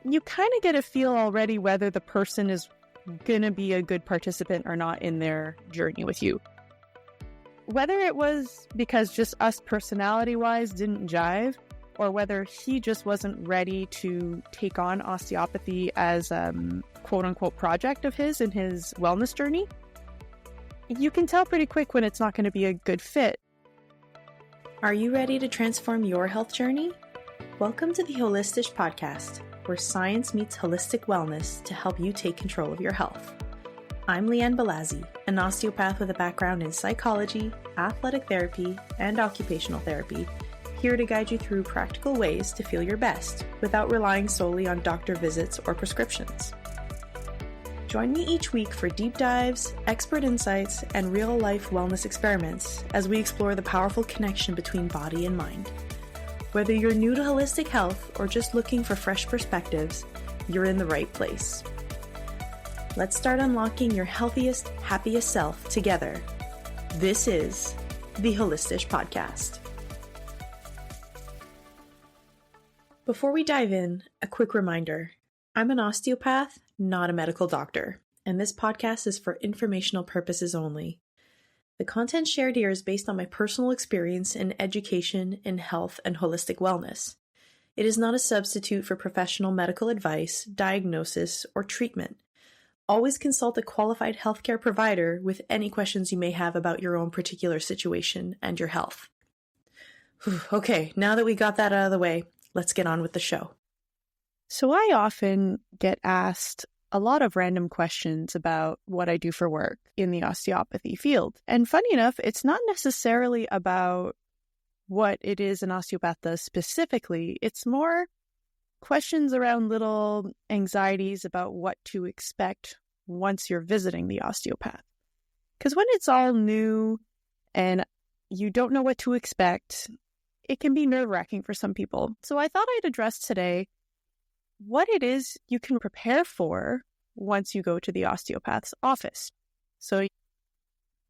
you kind of get a feel already whether the person is going to be a good participant or not in their journey with you. Whether it was because just us personality-wise didn't jive, or whether he just wasn't ready to take on osteopathy as a quote-unquote project of his in his wellness journey, you can tell pretty quick when it's not going to be a good fit. Are you ready to transform your health journey? Welcome to the Holistish Podcast, where science meets holistic wellness to help you take control of your health. I'm Lianne Balazsi, an osteopath with a background in psychology, athletic therapy, and occupational therapy, here to guide you through practical ways to feel your best without relying solely on doctor visits or prescriptions. Join me each week for deep dives, expert insights, and real-life wellness experiments as we explore the powerful connection between body and mind. Whether you're new to holistic health or just looking for fresh perspectives, you're in the right place. Let's start unlocking your healthiest, happiest self together. This is the Holistish Podcast. Before we dive in, a quick reminder. I'm an osteopath, not a medical doctor, and this podcast is for informational purposes only. The content shared here is based on my personal experience in education in health and holistic wellness. It is not a substitute for professional medical advice, diagnosis, or treatment. Always consult a qualified healthcare provider with any questions you may have about your own particular situation and your health. Okay, now that we got that out of the way, let's get on with the show. So I often get asked a lot of random questions about what I do for work in the osteopathy field. And funny enough, it's not necessarily about what it is an osteopath does specifically. It's more questions around little anxieties about what to expect once you're visiting the osteopath. Because when it's all new and you don't know what to expect, it can be nerve-wracking for some people. So I thought I'd address today what it is you can prepare for once you go to the osteopath's office. So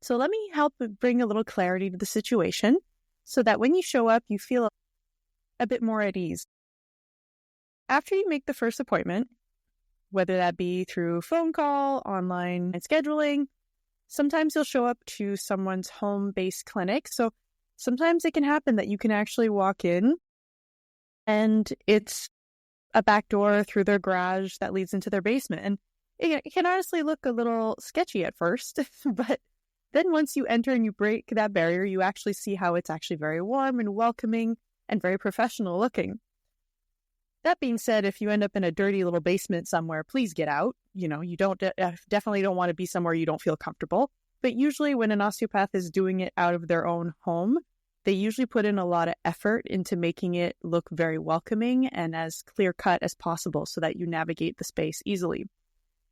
let me help bring a little clarity to the situation so that when you show up, you feel a bit more at ease. After you make the first appointment, whether that be through phone call, online and scheduling, sometimes you'll show up to someone's home-based clinic. So sometimes it can happen that you can actually walk in and it's a back door through their garage that leads into their basement. And it can honestly look a little sketchy at first, but then once you enter and you break that barrier, you actually see how it's actually very warm and welcoming and very professional looking. That being said, if you end up in a dirty little basement somewhere, please get out. You definitely don't want to be somewhere you don't feel comfortable. But usually when an osteopath is doing it out of their own home, they usually put in a lot of effort into making it look very welcoming and as clear-cut as possible so that you navigate the space easily.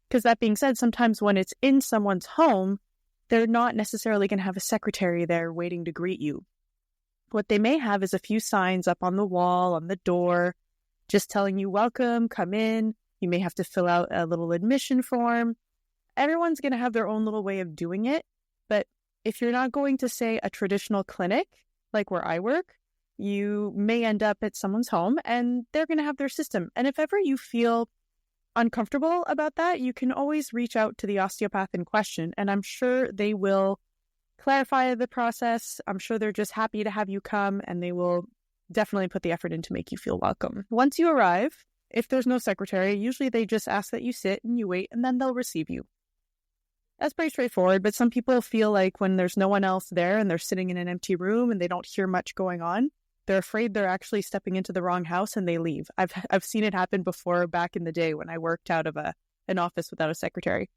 Because that being said, sometimes when it's in someone's home, they're not necessarily going to have a secretary there waiting to greet you. What they may have is a few signs up on the wall, on the door, just telling you, welcome, come in. You may have to fill out a little admission form. Everyone's going to have their own little way of doing it. But if you're not going to, say, a traditional clinic, like where I work, you may end up at someone's home and they're going to have their system. And if ever you feel uncomfortable about that, you can always reach out to the osteopath in question, and I'm sure they will clarify the process. I'm sure they're just happy to have you come, and they will definitely put the effort in to make you feel welcome. Once you arrive, if there's no secretary, usually they just ask that you sit and you wait, and then they'll receive you. That's pretty straightforward, but some people feel like when there's no one else there and they're sitting in an empty room and they don't hear much going on, they're afraid they're actually stepping into the wrong house and they leave. I've seen it happen before back in the day when I worked out of an office without a secretary.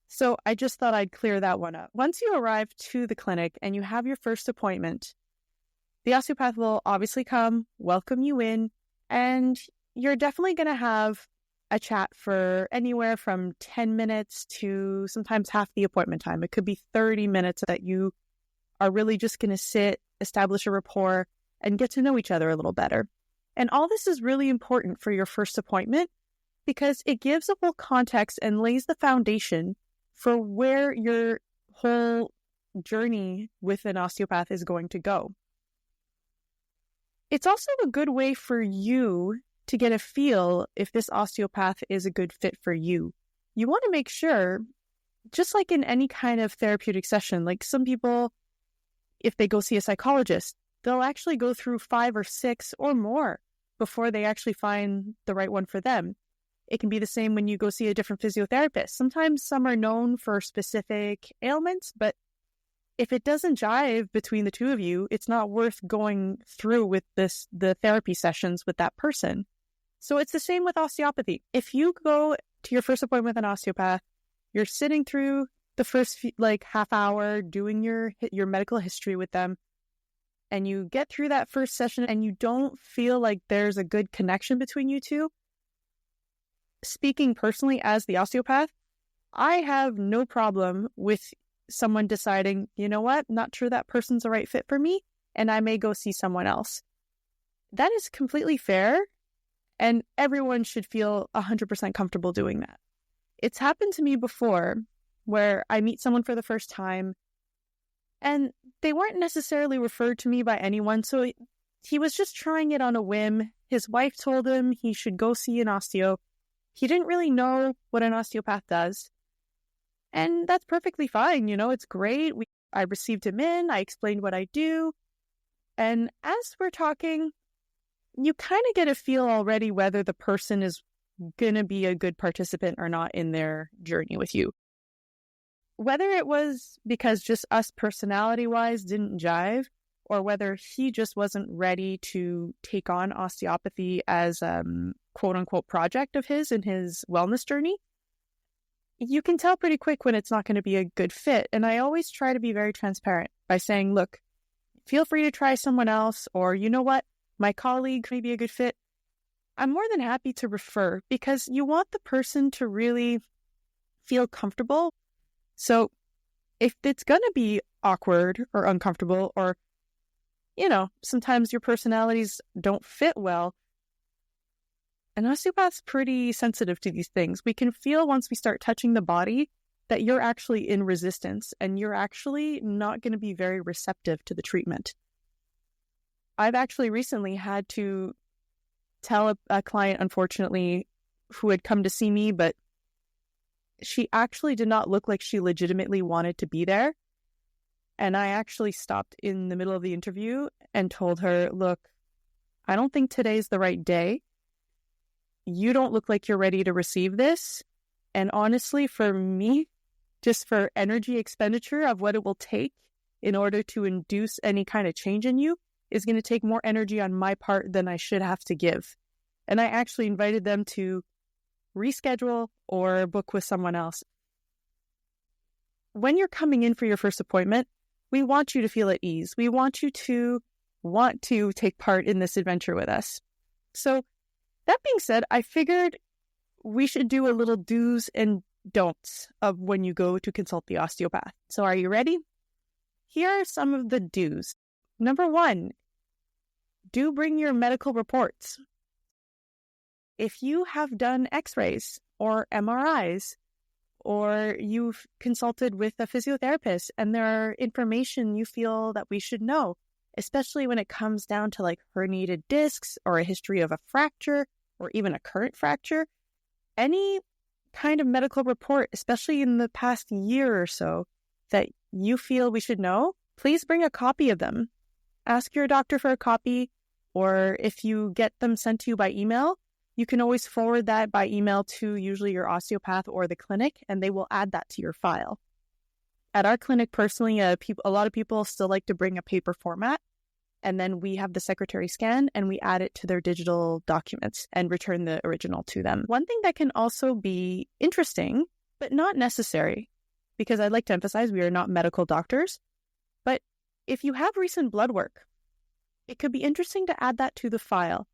So I just thought I'd clear that one up. Once you arrive to the clinic and you have your first appointment, the osteopath will obviously come, welcome you in, and you're definitely going to have a chat for anywhere from 10 minutes to sometimes half the appointment time. It could be 30 minutes that you are really just going to sit, establish a rapport, and get to know each other a little better. And all this is really important for your first appointment because it gives a whole context and lays the foundation for where your whole journey with an osteopath is going to go. It's also a good way for you to get a feel if this osteopath is a good fit for you. You want to make sure, just like in any kind of therapeutic session, like some people, if they go see a psychologist, they'll actually go through 5 or 6 or more before they actually find the right one for them. It can be the same when you go see a different physiotherapist. Sometimes some are known for specific ailments, but if it doesn't jive between the two of you, it's not worth going through with the therapy sessions with that person. So it's the same with osteopathy. If you go to your first appointment with an osteopath, you're sitting through the first half hour doing your medical history with them, and you get through that first session and you don't feel like there's a good connection between you two. Speaking personally as the osteopath, I have no problem with someone deciding, you know what, not sure that person's the right fit for me, and I may go see someone else. That is completely fair, and everyone should feel 100% comfortable doing that. It's happened to me before where I meet someone for the first time and they weren't necessarily referred to me by anyone, so he was just trying it on a whim. His wife told him he should go see an osteo. He didn't really know what an osteopath does. And that's perfectly fine, it's great. I received him in, I explained what I do. And as we're talking, you kind of get a feel already whether the person is going to be a good participant or not in their journey with you. Whether it was because just us personality-wise didn't jive, or whether he just wasn't ready to take on osteopathy as a quote-unquote project of his in his wellness journey, you can tell pretty quick when it's not going to be a good fit. And I always try to be very transparent by saying, look, feel free to try someone else, or you know what, my colleague may be a good fit. I'm more than happy to refer, because you want the person to really feel comfortable. So if it's going to be awkward or uncomfortable, or, sometimes your personalities don't fit well, an osteopath's pretty sensitive to these things. We can feel once we start touching the body that you're actually in resistance and you're actually not going to be very receptive to the treatment. I've actually recently had to tell a client, unfortunately, who had come to see me, but she actually did not look like she legitimately wanted to be there. And I actually stopped in the middle of the interview and told her, look, I don't think today's the right day. You don't look like you're ready to receive this. And honestly, for me, just for energy expenditure of what it will take in order to induce any kind of change in you is going to take more energy on my part than I should have to give. And I actually invited them to reschedule or book with someone else. When you're coming in for your first appointment, we want you to feel at ease. We want you to want to take part in this adventure with us. So that being said, I figured we should do a little do's and don'ts of when you go to consult the osteopath. So are you ready? Here are some of the do's. Number 1, do bring your medical reports. If you have done x-rays or MRIs, or you've consulted with a physiotherapist and there are information you feel that we should know, especially when it comes down to herniated discs or a history of a fracture or even a current fracture, any kind of medical report, especially in the past year or so, that you feel we should know, please bring a copy of them. Ask your doctor for a copy, or if you get them sent to you by email, you can always forward that by email to usually your osteopath or the clinic, and they will add that to your file. At our clinic, personally, a lot of people still like to bring a paper format, and then we have the secretary scan and we add it to their digital documents and return the original to them. One thing that can also be interesting, but not necessary, because I'd like to emphasize we are not medical doctors, but if you have recent blood work, it could be interesting to add that to the file.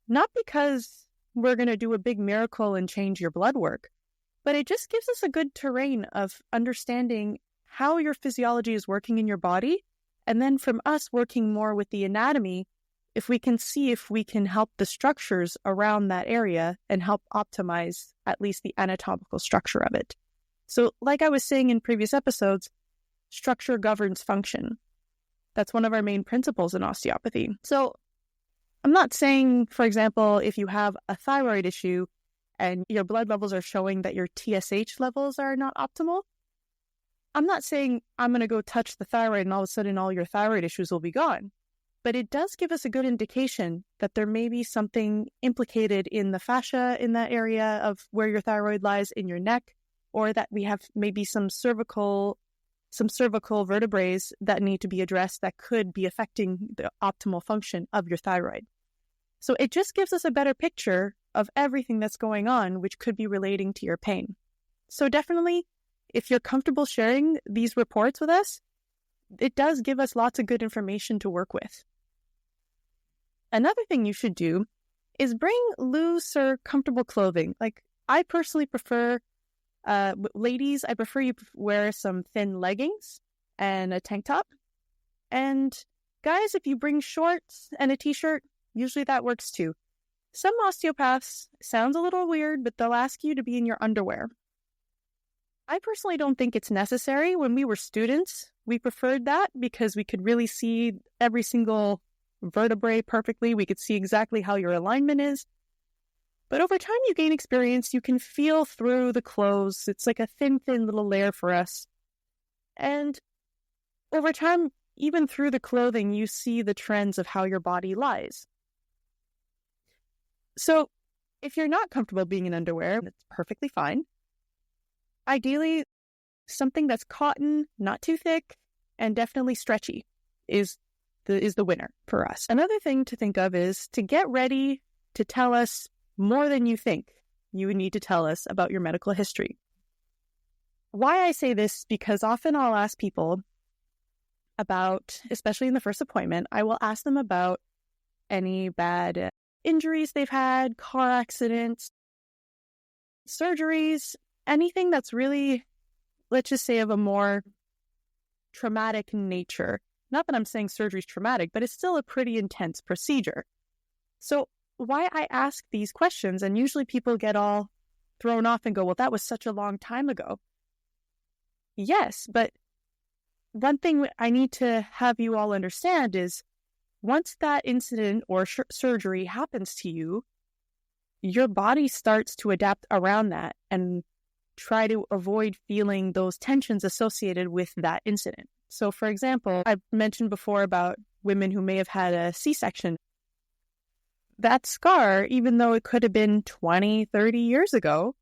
Not because we're going to do a big miracle and change your blood work, but it just gives us a good terrain of understanding how your physiology is working in your body. And then from us working more with the anatomy, if we can see if we can help the structures around that area and help optimize at least the anatomical structure of it. So like I was saying in previous episodes, structure governs function. That's one of our main principles in osteopathy. So I'm not saying, for example, if you have a thyroid issue and your blood levels are showing that your TSH levels are not optimal, I'm not saying I'm going to go touch the thyroid and all of a sudden all your thyroid issues will be gone. But it does give us a good indication that there may be something implicated in the fascia in that area of where your thyroid lies in your neck, or that we have maybe some cervical vertebrae that need to be addressed that could be affecting the optimal function of your thyroid. So it just gives us a better picture of everything that's going on, which could be relating to your pain. So definitely, if you're comfortable sharing these reports with us, it does give us lots of good information to work with. Another thing you should do is bring loose or comfortable clothing. Like, I personally prefer, ladies, I prefer you wear some thin leggings and a tank top. And guys, if you bring shorts and a t-shirt, usually that works too. Some osteopaths, sounds a little weird, but they'll ask you to be in your underwear. I personally don't think it's necessary. When we were students, we preferred that because we could really see every single vertebrae perfectly. We could see exactly how your alignment is. But over time, you gain experience. You can feel through the clothes. It's like a thin little layer for us. And over time, even through the clothing, you see the trends of how your body lies. So if you're not comfortable being in underwear, that's perfectly fine. Ideally, something that's cotton, not too thick, and definitely stretchy is the winner for us. Another thing to think of is to get ready to tell us more than you think you would need to tell us about your medical history. Why I say this, because often I'll ask people about, especially in the first appointment, I will ask them about any bad injuries they've had, car accidents, surgeries, anything that's really, let's just say, of a more traumatic nature. Not that I'm saying surgery is traumatic, but it's still a pretty intense procedure. So why I ask these questions, and usually people get all thrown off and go, well, that was such a long time ago. Yes, but one thing I need to have you all understand is once that incident or surgery happens to you, your body starts to adapt around that and try to avoid feeling those tensions associated with that incident. So, for example, I've mentioned before about women who may have had a C-section. That scar, even though it could have been 20, 30 years ago,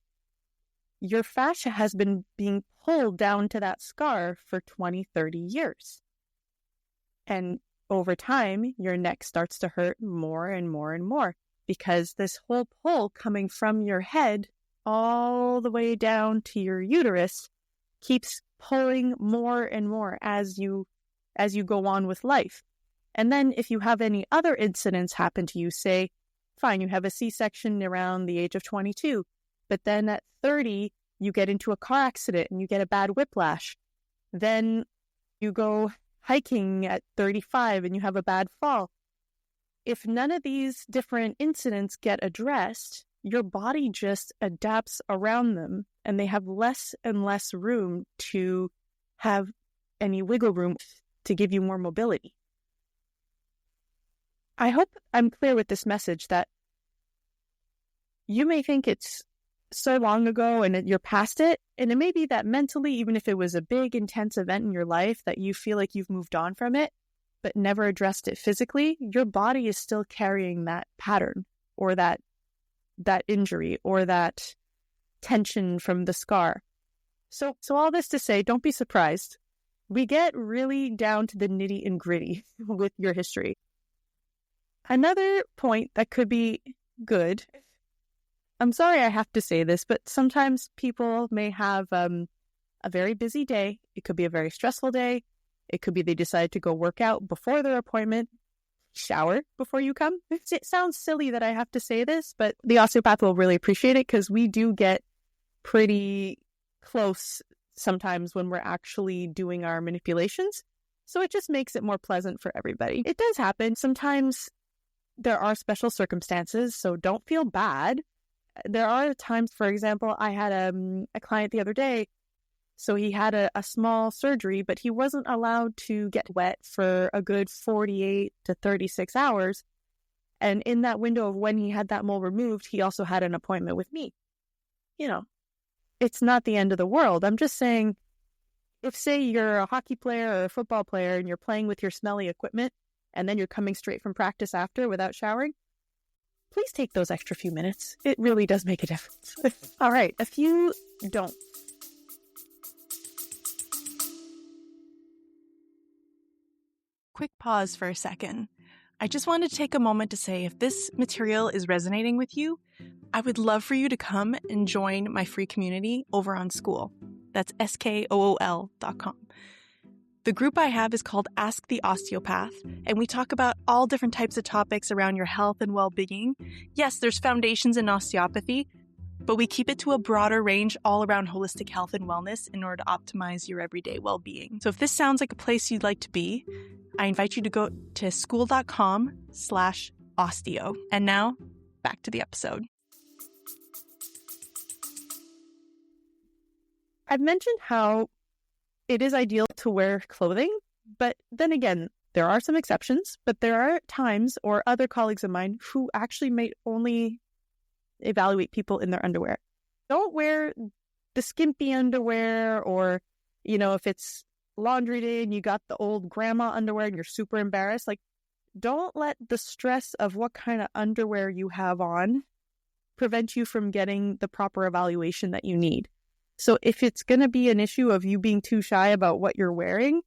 your fascia has been being pulled down to that scar for 20, 30 years. And over time, your neck starts to hurt more and more and more because this whole pull coming from your head all the way down to your uterus keeps pulling more and more as you go on with life. And then if you have any other incidents happen to you, say, fine, you have a C-section around the age of 22, but then at 30, you get into a car accident and you get a bad whiplash. Then you go hiking at 35 and you have a bad fall. If none of these different incidents get addressed, your body just adapts around them and they have less and less room to have any wiggle room to give you more mobility. I hope I'm clear with this message that you may think it's so long ago and you're past it, and it may be that mentally, even if it was a big, intense event in your life, that you feel like you've moved on from it, but never addressed it physically, your body is still carrying that pattern or that injury or that tension from the scar. So all this to say, don't be surprised. We get really down to the nitty and gritty with your history. Another point that could be good, I'm sorry I have to say this, but sometimes people may have a very busy day. It could be a very stressful day. It could be they decide to go work out before their appointment, shower before you come. It sounds silly that I have to say this, but the osteopath will really appreciate it because we do get pretty close sometimes when we're actually doing our manipulations. So it just makes it more pleasant for everybody. It does happen. Sometimes there are special circumstances, so don't feel bad. There are times, for example, I had a client the other day. So he had a small surgery, but he wasn't allowed to get wet for a good 48 to 36 hours. And in that window of when he had that mole removed, he also had an appointment with me. It's not the end of the world. I'm just saying, if say you're a hockey player or a football player and you're playing with your smelly equipment and then you're coming straight from practice after without showering, please take those extra few minutes. It really does make a difference. All right, a few don't. Quick pause for a second. I just wanted to take a moment to say if this material is resonating with you, I would love for you to come and join my free community over on School. That's SKOOL.com. The group I have is called Ask the Osteopath, and we talk about all different types of topics around your health and well-being. Yes, there's foundations in osteopathy, but we keep it to a broader range all around holistic health and wellness in order to optimize your everyday well-being. So if this sounds like a place you'd like to be, I invite you to go to school.com/osteo. And now, back to the episode. I've mentioned how it is ideal to wear clothing, but then again, there are some exceptions, but there are times, or other colleagues of mine, who actually may only evaluate people in their underwear. Don't wear the skimpy underwear, or, if it's laundry day and you got the old grandma underwear and you're super embarrassed, don't let the stress of what kind of underwear you have on prevent you from getting the proper evaluation that you need. So if it's going to be an issue of you being too shy about what you're wearing,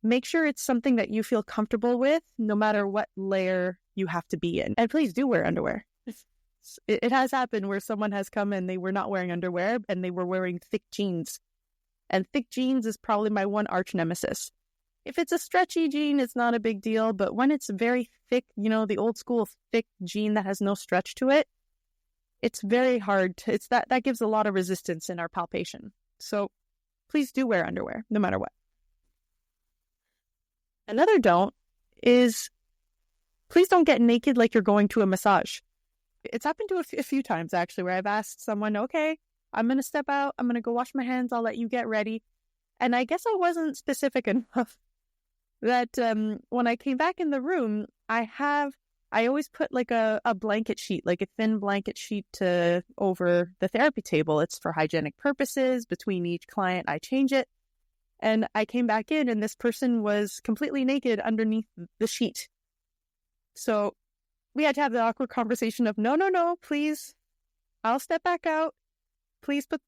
make sure it's something that you feel comfortable with, no matter what layer you have to be in. And please do wear underwear. It has happened where someone has come and they were not wearing underwear and they were wearing thick jeans. And thick jeans is probably my one arch nemesis. If it's a stretchy jean, it's not a big deal. But when it's very thick, the old school thick jean that has no stretch to it, it's very hard. That gives a lot of resistance in our palpation. So please do wear underwear, no matter what. Another don't is please don't get naked like you're going to a massage. It's happened to a few times, actually, where I've asked someone, okay, I'm going to step out. I'm going to go wash my hands. I'll let you get ready. And I guess I wasn't specific enough that when I came back in the room, I always put a blanket sheet, like a thin blanket sheet over the therapy table. It's for hygienic purposes. Between each client, I change it. And I came back in and this person was completely naked underneath the sheet. So we had to have the awkward conversation of, no, please, I'll step back out. Please put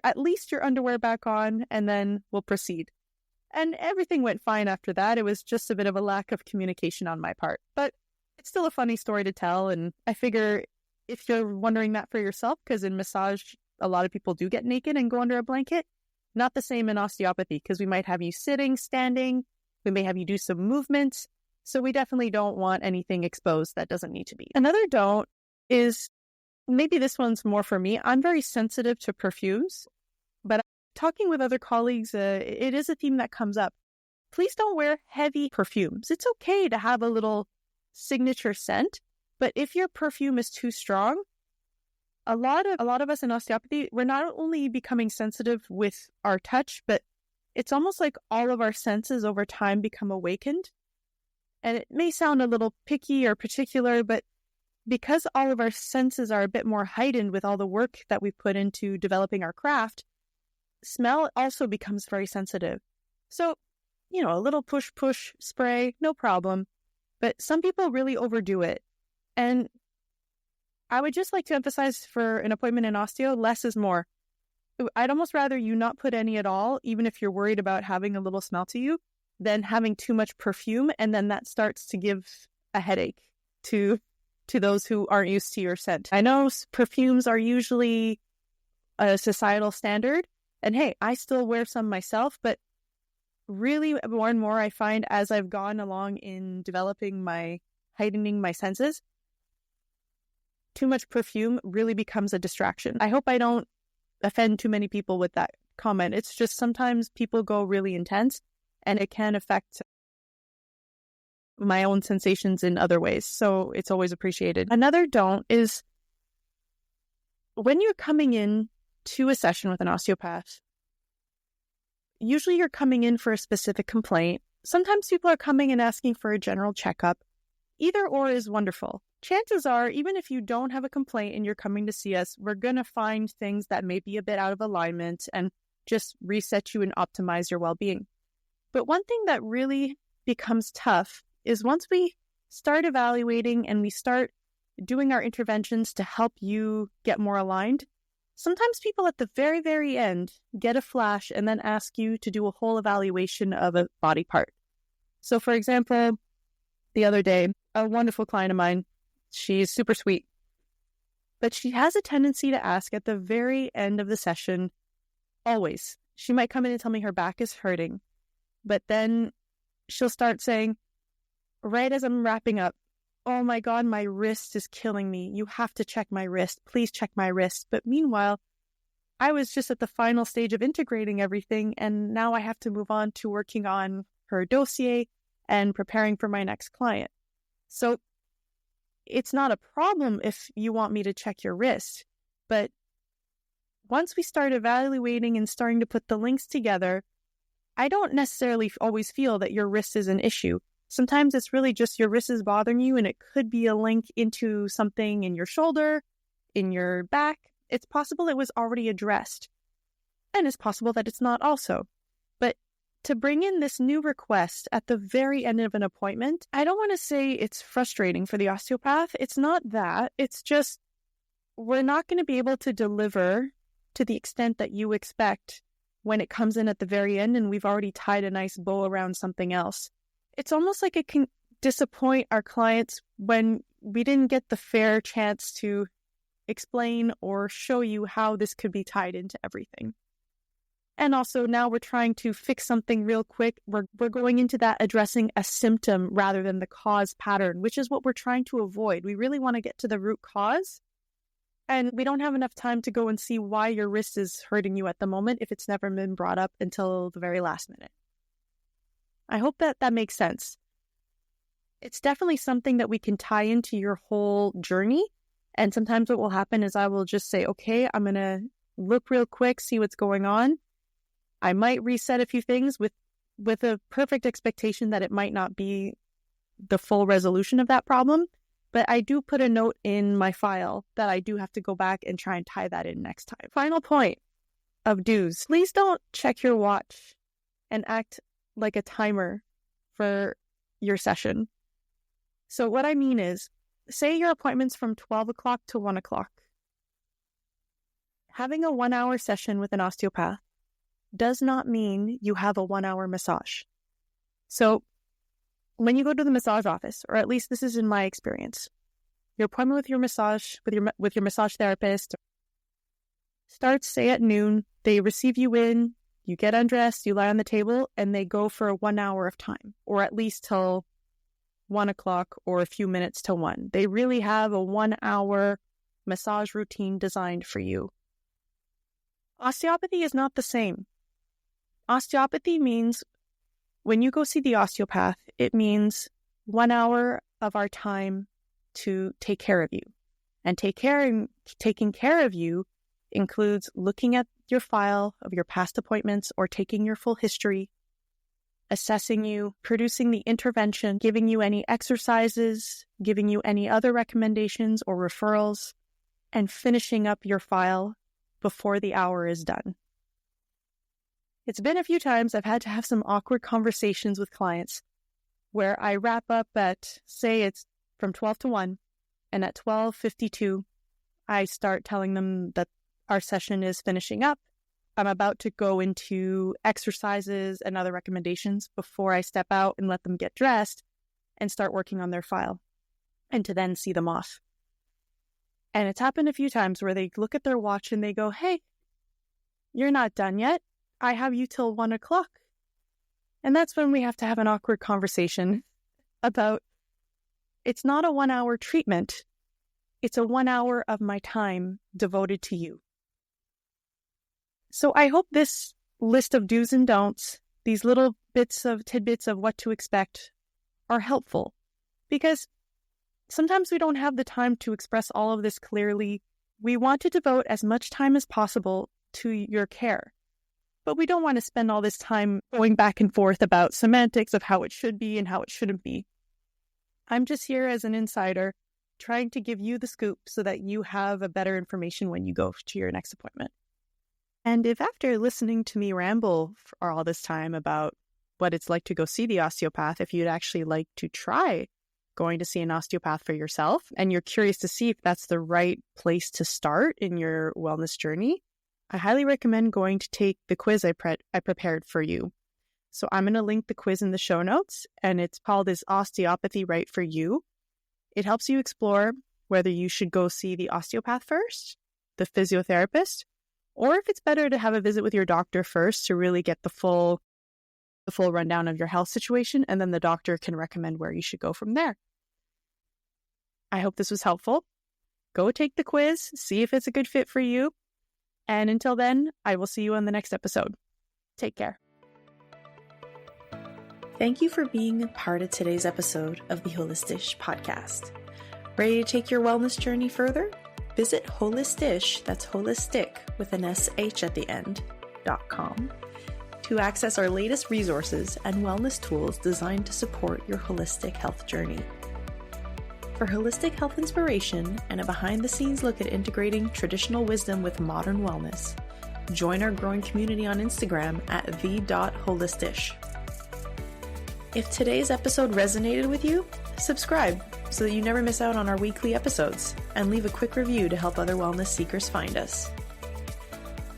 at least your underwear back on, and then we'll proceed. And everything went fine after that. It was just a bit of a lack of communication on my part. But it's still a funny story to tell, and I figure if you're wondering that for yourself, because in massage, a lot of people do get naked and go under a blanket, not the same in osteopathy, because we might have you sitting, standing, we may have you do some movements, so we definitely don't want anything exposed that doesn't need to be. Another don't is, maybe this one's more for me, I'm very sensitive to perfumes, but talking with other colleagues, it is a theme that comes up. Please don't wear heavy perfumes. It's okay to have a little signature scent, but if your perfume is too strong, a lot of us in osteopathy, we're not only becoming sensitive with our touch, but it's almost like all of our senses over time become awakened. And it may sound a little picky or particular, but because all of our senses are a bit more heightened with all the work that we've put into developing our craft, smell also becomes very sensitive. So, a little push spray, no problem. But some people really overdo it. And I would just like to emphasize for an appointment in osteo, less is more. I'd almost rather you not put any at all, even if you're worried about having a little smell to you, than having too much perfume, and then that starts to give a headache to those who aren't used to your scent. I know perfumes are usually a societal standard, and hey, I still wear some myself, but really more and more I find as I've gone along in heightening my senses, too much perfume really becomes a distraction. I hope I don't offend too many people with that comment. It's just sometimes people go really intense and it can affect my own sensations in other ways. So it's always appreciated. Another don't is when you're coming in to a session with an osteopath, usually you're coming in for a specific complaint. Sometimes people are coming and asking for a general checkup. Either or is wonderful. Chances are, even if you don't have a complaint and you're coming to see us, we're going to find things that may be a bit out of alignment and just reset you and optimize your well-being. But one thing that really becomes tough is once we start evaluating and we start doing our interventions to help you get more aligned, sometimes people at the very, very end get a flash and then ask you to do a whole evaluation of a body part. So for example, the other day, a wonderful client of mine, she's super sweet, but she has a tendency to ask at the very end of the session, always. She might come in and tell me her back is hurting, but then she'll start saying, right as I'm wrapping up, oh my God, my wrist is killing me. You have to check my wrist. Please check my wrist. But meanwhile, I was just at the final stage of integrating everything, and now I have to move on to working on her dossier and preparing for my next client. So it's not a problem if you want me to check your wrist, but once we start evaluating and starting to put the links together, I don't necessarily always feel that your wrist is an issue. Sometimes it's really just your wrist is bothering you, and it could be a link into something in your shoulder, in your back. It's possible it was already addressed, and it's possible that it's not also. But to bring in this new request at the very end of an appointment, I don't want to say it's frustrating for the osteopath. It's not that. It's just we're not going to be able to deliver to the extent that you expect when it comes in at the very end and we've already tied a nice bow around something else. It's almost like it can disappoint our clients when we didn't get the fair chance to explain or show you how this could be tied into everything. And also now we're trying to fix something real quick. We're going into that addressing a symptom rather than the cause pattern, which is what we're trying to avoid. We really want to get to the root cause. And we don't have enough time to go and see why your wrist is hurting you at the moment if it's never been brought up until the very last minute. I hope that makes sense. It's definitely something that we can tie into your whole journey. And sometimes what will happen is I will just say, okay, I'm going to look real quick, see what's going on. I might reset a few things with a perfect expectation that it might not be the full resolution of that problem. But I do put a note in my file that I do have to go back and try and tie that in next time. Final point of do's. Please don't check your watch and act like a timer for your session. So what I mean is, say your appointment's from 12 o'clock to 1 o'clock. Having a 1 hour session with an osteopath does not mean you have a 1 hour massage. So when you go to the massage office, or at least this is in my experience, your appointment with your massage therapist starts, say, at noon. They receive you in, you get undressed, you lie on the table, and they go for 1 hour of time, or at least till 1 o'clock or a few minutes till 1. They really have a 1 hour massage routine designed for you. Osteopathy is not the same. Osteopathy means when you go see the osteopath, it means 1 hour of our time to take care of you. And taking care of you includes looking at your file of your past appointments or taking your full history, assessing you, producing the intervention, giving you any exercises, giving you any other recommendations or referrals, and finishing up your file before the hour is done. It's been a few times I've had to have some awkward conversations with clients where I wrap up at, say it's from 12 to 1, and at 12:52, I start telling them that our session is finishing up. I'm about to go into exercises and other recommendations before I step out and let them get dressed and start working on their file, and to then see them off. And it's happened a few times where they look at their watch and they go, hey, you're not done yet. I have you till 1 o'clock. And that's when we have to have an awkward conversation about it's not a 1 hour treatment. It's a 1 hour of my time devoted to you. So I hope this list of do's and don'ts, these little tidbits of what to expect, are helpful, because sometimes we don't have the time to express all of this clearly. We want to devote as much time as possible to your care, but we don't want to spend all this time going back and forth about semantics of how it should be and how it shouldn't be. I'm just here as an insider, trying to give you the scoop so that you have a better information when you go to your next appointment. And if after listening to me ramble for all this time about what it's like to go see the osteopath, if you'd actually like to try going to see an osteopath for yourself, and you're curious to see if that's the right place to start in your wellness journey, I highly recommend going to take the quiz I prepared for you. So I'm going to link the quiz in the show notes, and it's called Is Osteopathy Right for You? It helps you explore whether you should go see the osteopath first, the physiotherapist, or if it's better to have a visit with your doctor first to really get the full rundown of your health situation, and then the doctor can recommend where you should go from there. I hope this was helpful. Go take the quiz, see if it's a good fit for you. And until then, I will see you on the next episode. Take care. Thank you for being a part of today's episode of the Holistish podcast. Ready to take your wellness journey further? Visit Holistish, that's holistic with an SH at the end, .com, to access our latest resources and wellness tools designed to support your holistic health journey. For holistic health inspiration and a behind-the-scenes look at integrating traditional wisdom with modern wellness, join our growing community on Instagram at the.holistish. If today's episode resonated with you, subscribe so that you never miss out on our weekly episodes, and leave a quick review to help other wellness seekers find us.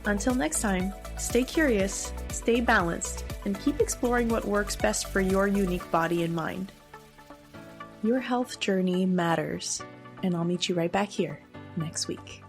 Until next time, stay curious, stay balanced, and keep exploring what works best for your unique body and mind. Your health journey matters, and I'll meet you right back here next week.